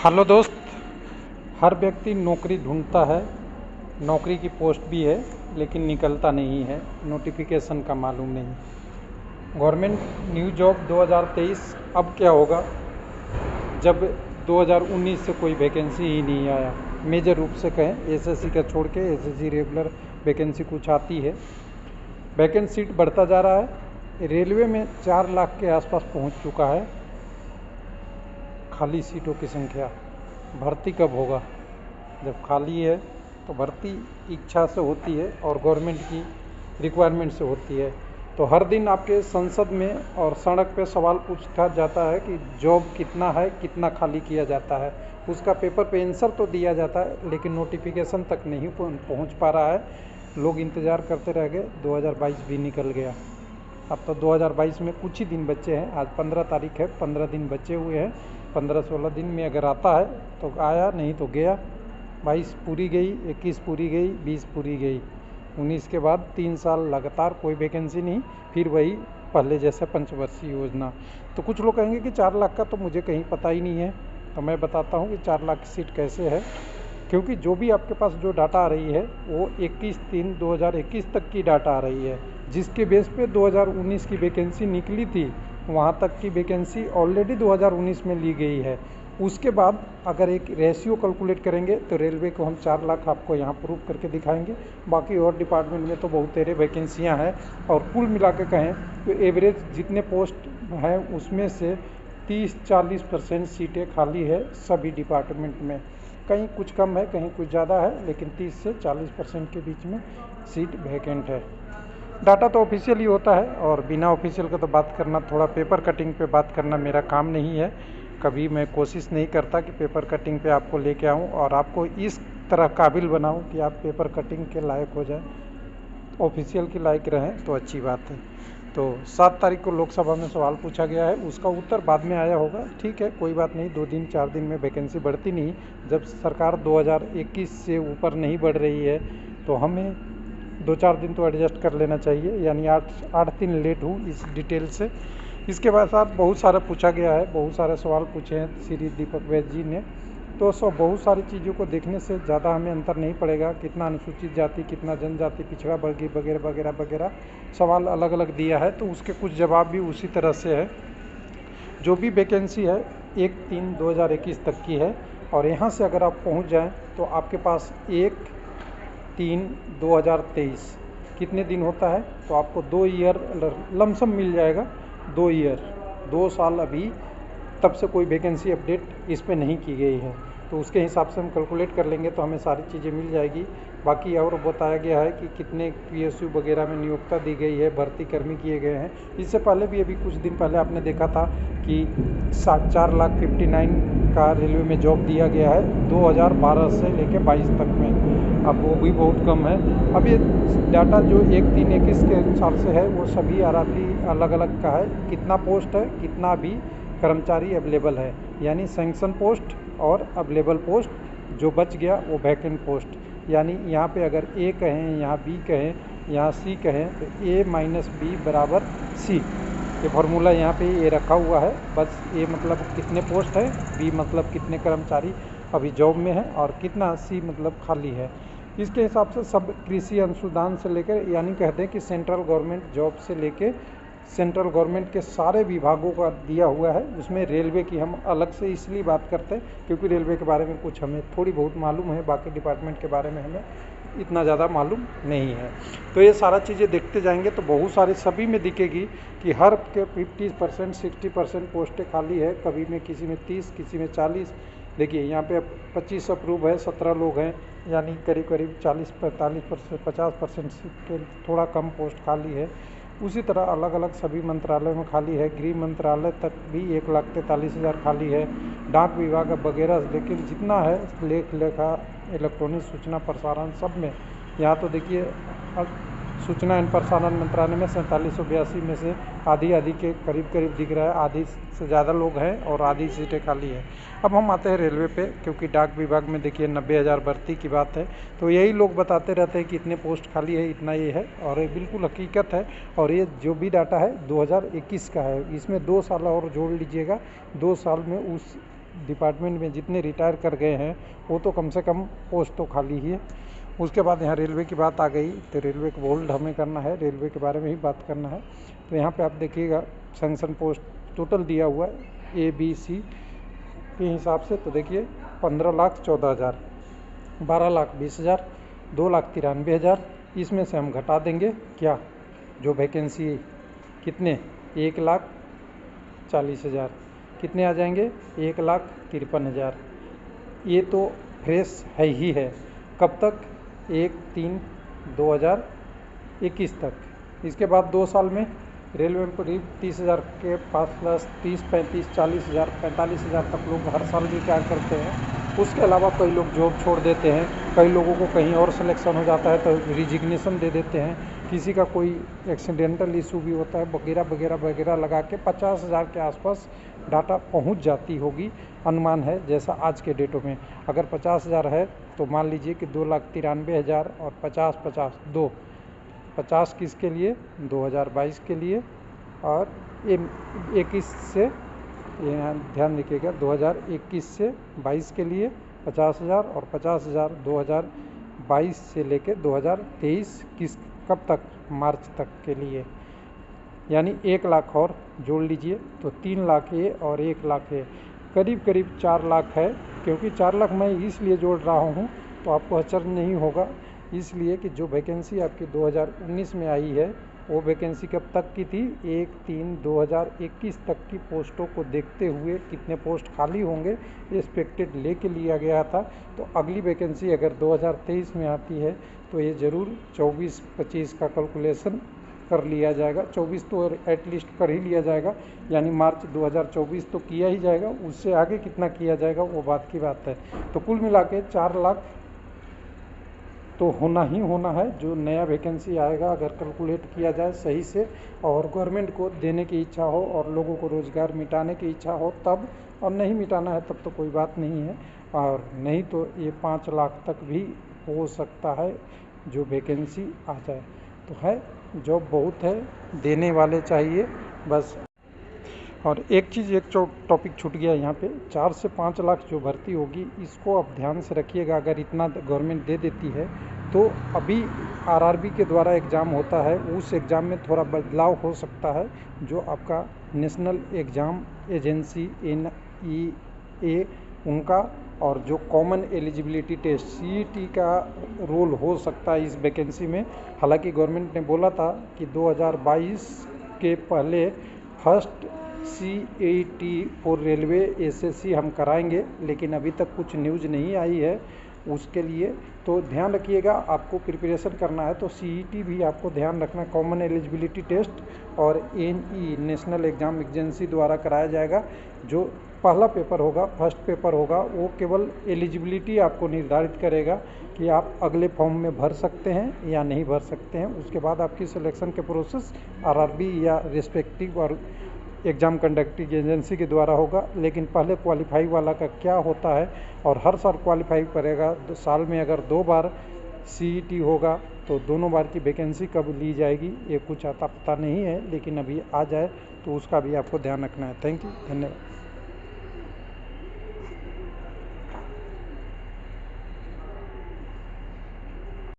Hello दोस्त। हर व्यक्ति नौकरी ढूंढता है, नौकरी की पोस्ट भी है लेकिन निकलता नहीं है, नोटिफिकेशन का मालूम नहीं। गवर्नमेंट न्यू जॉब 2023 अब क्या होगा जब 2019 से कोई वैकेंसी ही नहीं आया। मेजर रूप से कहें एसएससी का छोड़ के एसएससी रेगुलर वैकेंसी कुछ आती है। वैकेंसी सीट बढ़ता जा रहा है। रेलवे में 4 लाख के आसपास पहुंच चुका है खाली सीटों की संख्या। भर्ती कब होगा? जब खाली है तो भर्ती इच्छा से होती है और गवर्नमेंट की रिक्वायरमेंट से होती है। तो हर दिन आपके संसद में और सड़क पे सवाल पूछा जाता है कि जॉब कितना है, कितना खाली किया जाता है। उसका पेपर पे आंसर तो दिया जाता है लेकिन नोटिफिकेशन तक नहीं पहुंच पा रहा है। लोग इंतज़ार करते रह गए। 2022 भी निकल गया। अब तो 2022 में कुछ ही दिन बचे हैं। आज 15 तारीख है, 15 दिन बचे हुए हैं। 15-16 दिन में अगर आता है तो आया, नहीं तो गया। 22 पूरी गई, 21 पूरी गई, 20 पूरी गई। 19 के बाद 3 साल लगातार कोई वैकेंसी नहीं, फिर वही पहले जैसे पंचवर्षीय योजना। तो कुछ लोग कहेंगे कि 4 लाख का तो मुझे कहीं पता ही नहीं है। तो मैं बताता हूँ कि 4 लाख की सीट कैसे है। क्योंकि जो भी आपके पास जो डाटा आ रही है वो 21/3/2021 तक की डाटा आ रही है, जिसके बेस पे 2019 की वैकेंसी निकली थी वहाँ तक की वैकेंसी ऑलरेडी 2019 में ली गई है। उसके बाद अगर एक रेशियो कैलकुलेट करेंगे तो रेलवे को हम 4 लाख आपको यहाँ प्रूव करके दिखाएंगे। बाकी और डिपार्टमेंट में तो बहुत तेरे वैकेंसियाँ हैं और कुल मिला के कहें तो एवरेज जितने पोस्ट हैं उसमें से 30-40% सीटें खाली है सभी डिपार्टमेंट में। कहीं कुछ कम है, कहीं कुछ ज़्यादा है, लेकिन 30 से 40% के बीच में सीट वैकेंट है। डाटा तो ऑफिशियल ही होता है और बिना ऑफिशियल का तो बात करना, थोड़ा पेपर कटिंग पे बात करना मेरा काम नहीं है। कभी मैं कोशिश नहीं करता कि पेपर कटिंग पे आपको लेके आऊँ और आपको इस तरह काबिल बनाऊँ कि आप पेपर कटिंग के लायक हो जाए। ऑफिशियल के लायक रहें तो अच्छी बात है। तो 7 तारीख को लोकसभा में सवाल पूछा गया है, उसका उत्तर बाद में आया होगा। ठीक है, कोई बात नहीं, 2 दिन 4 दिन में वैकेंसी बढ़ती नहीं। जब सरकार 2021 से ऊपर नहीं बढ़ रही है तो हमें 2-4 दिन तो एडजस्ट कर लेना चाहिए, यानी 8 दिन लेट हूँ इस डिटेल से। इसके बाद साथ बहुत सारा पूछा गया है, बहुत सारे सवाल पूछे हैं श्री दीपक वैद्य जी ने। तो बहुत सारी चीज़ों को देखने से ज़्यादा हमें अंतर नहीं पड़ेगा। कितना अनुसूचित जाति, कितना जनजाति, पिछड़ा वर्ग वगैरह वगैरह वगैरह सवाल अलग अलग दिया है, तो उसके कुछ जवाब भी उसी तरह से है। जो भी वैकेंसी है 1/3/2021 तक की है और यहाँ से अगर आप पहुँच जाएँ तो आपके पास 1/3/2023 कितने दिन होता है तो आपको 2 ईयर लमसम मिल जाएगा। 2 ईयर, 2 साल अभी तब से कोई वैकेंसी अपडेट इस पे नहीं की गई है, तो उसके हिसाब से हम कैलकुलेट कर लेंगे तो हमें सारी चीज़ें मिल जाएगी। बाकी और बताया गया है कि कितने पीएसयू वगैरह में नियोक्ता दी गई है, भर्ती कर्मी किए गए हैं। इससे पहले भी अभी कुछ दिन पहले आपने देखा था कि 4,59,000 का रेलवे में जॉब दिया गया है 2012 से लेकर 22 तक में। अब वो भी बहुत कम है। अब ये डाटा जो 1/3/21 के हिसाब से है वो सभी आरआरबी अलग अलग का है। कितना पोस्ट है, कितना भी कर्मचारी अवेलेबल है, यानी सैंक्शन पोस्ट और अवेलेबल पोस्ट, जो बच गया वो वैकेंट पोस्ट। यानी यहाँ पे अगर ए कहें, यहाँ बी कहें, यहाँ सी कहें तो A - B = C। ये फार्मूला यहाँ पे ये रखा हुआ है। बस A मतलब कितने पोस्ट है, B मतलब कितने कर्मचारी अभी जॉब में है और कितना C मतलब खाली है। इसके हिसाब से सब कृषि अनुसंधान से लेकर, यानी कहते हैं कि सेंट्रल गवर्नमेंट जॉब से लेके सेंट्रल गवर्नमेंट के सारे विभागों का दिया हुआ है। उसमें रेलवे की हम अलग से इसलिए बात करते हैं क्योंकि रेलवे के बारे में कुछ हमें थोड़ी बहुत मालूम है, बाकी डिपार्टमेंट के बारे में हमें इतना ज़्यादा मालूम नहीं है। तो ये सारा चीज़ें देखते जाएंगे तो बहुत सारे सभी में दिखेगी कि हर के 50% 60% पोस्टें खाली है। कभी में किसी में 30, किसी में 40। देखिए यहाँ पे 25 अप्रूव है, 17 लोग हैं, यानी करीब करीब 40-45%, 50% के थोड़ा कम पोस्ट खाली है। उसी तरह अलग अलग सभी मंत्रालयों में खाली है। गृह मंत्रालय तक भी 1,43,000 खाली है। डाक विभाग वगैरह, लेकिन जितना है लेख लेखा, इलेक्ट्रॉनिक सूचना प्रसारण सब में, यहाँ तो देखिए सूचना एवं प्रसारण मंत्रालय में 4782 में से आधी के करीब करीब दिख रहा है। आधी से ज़्यादा लोग हैं और आधी सीटें खाली है। अब हम आते हैं रेलवे पे, क्योंकि डाक विभाग में देखिए 90,000 भर्ती की बात है, तो यही लोग बताते रहते हैं कि इतने पोस्ट खाली है, इतना ये है, और ये बिल्कुल हकीकत है। और ये जो भी डाटा है 2021 का है, इसमें 2 साल और जोड़ लीजिएगा। 2 साल में उस डिपार्टमेंट में जितने रिटायर कर गए हैं वो तो कम से कम पोस्ट तो खाली ही है। उसके बाद यहाँ रेलवे की बात आ गई, तो रेलवे को होल्ड हमें करना है, रेलवे के बारे में ही बात करना है। तो यहाँ पे आप देखिएगा सैंक्शन पोस्ट टोटल दिया हुआ है ABC के हिसाब से। तो देखिए 15,14,000, 12,20,000, 2,93,000, इसमें से हम घटा देंगे क्या, जो वैकेंसी कितने 1,40,000, कितने आ जाएंगे 1,53,000। ये तो फ्रेश है ही है। कब तक 1/3/2021 तक। इसके बाद 2 साल में रेलवे में करीब 30,000 के पास प्लस 30, 35, 40,000, 45,000 तक लोग हर साल रिटायर करते हैं। उसके अलावा कई लोग जॉब छोड़ देते हैं, कई लोगों को कहीं और सिलेक्शन हो जाता है तो रिजिग्नेशन दे देते हैं, किसी का कोई एक्सीडेंटल इशू भी होता है, वगैरह वगैरह वगैरह लगा के 50,000 के आसपास डाटा पहुंच जाती होगी, अनुमान है। जैसा आज के डेटों में अगर 50,000 है तो मान लीजिए कि 2,93,000 और 50 दो 50 किसके लिए 2022 के लिए, और 21 से यहाँ ध्यान रखिएगा 2021 से 22 के लिए 50,000 और 50,000 2022 से लेकर 2023 कब तक, मार्च तक के लिए, यानी 1 लाख और जोड़ लीजिए तो 3 लाख ये और 1 लाख ये, करीब करीब 4 लाख है। क्योंकि 4 लाख मैं इसलिए जोड़ रहा हूँ तो आपको आश्चर्य नहीं होगा, इसलिए कि जो वैकेंसी आपकी 2019 में आई है वो वैकेंसी कब तक की थी, 1/3/2021 तक की पोस्टों को देखते हुए कितने पोस्ट खाली होंगे एक्सपेक्टेड लेके लिया गया था। तो अगली वैकेंसी अगर 2023 में आती है तो ये ज़रूर 24-25 का कैलकुलेशन कर लिया जाएगा, 24 तो एटलीस्ट कर ही लिया जाएगा, यानी मार्च 2024 तो किया ही जाएगा, उससे आगे कितना किया जाएगा वो बात की बात है। तो कुल मिला के 4 लाख तो होना ही होना है जो नया वैकेंसी आएगा, अगर कैलकुलेट किया जाए सही से और गवर्नमेंट को देने की इच्छा हो और लोगों को रोज़गार मिटाने की इच्छा हो तब, और नहीं मिटाना है तब तो कोई बात नहीं है, और नहीं तो ये 5 लाख तक भी हो सकता है जो वैकेंसी आ जाए। तो है जॉब बहुत है, देने वाले चाहिए बस। और एक चीज़, एक टॉपिक छूट गया यहाँ पे, 4 से 5 लाख जो भर्ती होगी इसको आप ध्यान से रखिएगा। अगर इतना गवर्नमेंट दे देती है तो अभी RRB के द्वारा एग्ज़ाम होता है, उस एग्ज़ाम में थोड़ा बदलाव हो सकता है। जो आपका नेशनल एग्ज़ाम एजेंसी NEA उनका, और जो कॉमन एलिजिबिलिटी टेस्ट CET का रोल हो सकता है इस वैकेंसी में। हालांकि गवर्नमेंट ने बोला था कि 2022 के पहले first CET for railway SSC हम कराएंगे, लेकिन अभी तक कुछ न्यूज़ नहीं आई है उसके लिए। तो ध्यान रखिएगा, आपको प्रिपरेशन करना है तो CET भी आपको ध्यान रखना, कॉमन एलिजिबिलिटी टेस्ट, और NE नेशनल एग्ज़ाम एजेंसी द्वारा कराया जाएगा। जो पहला पेपर होगा, फर्स्ट पेपर होगा, वो केवल एलिजिबिलिटी आपको निर्धारित करेगा कि आप अगले फॉर्म में भर सकते हैं या नहीं भर सकते हैं। उसके बाद आपकी सिलेक्शन के प्रोसेस RRB या रिस्पेक्टिव और एग्ज़ाम कंडक्टिंग एजेंसी के द्वारा होगा। लेकिन पहले क्वालिफाई वाला का क्या होता है, और हर साल क्वालिफाई करेगा, साल में अगर 2 बार CET होगा तो दोनों बार की वैकेंसी कब ली जाएगी ये कुछ आता पता नहीं है, लेकिन अभी आ जाए तो उसका भी आपको ध्यान रखना है। थैंक यू, धन्यवाद।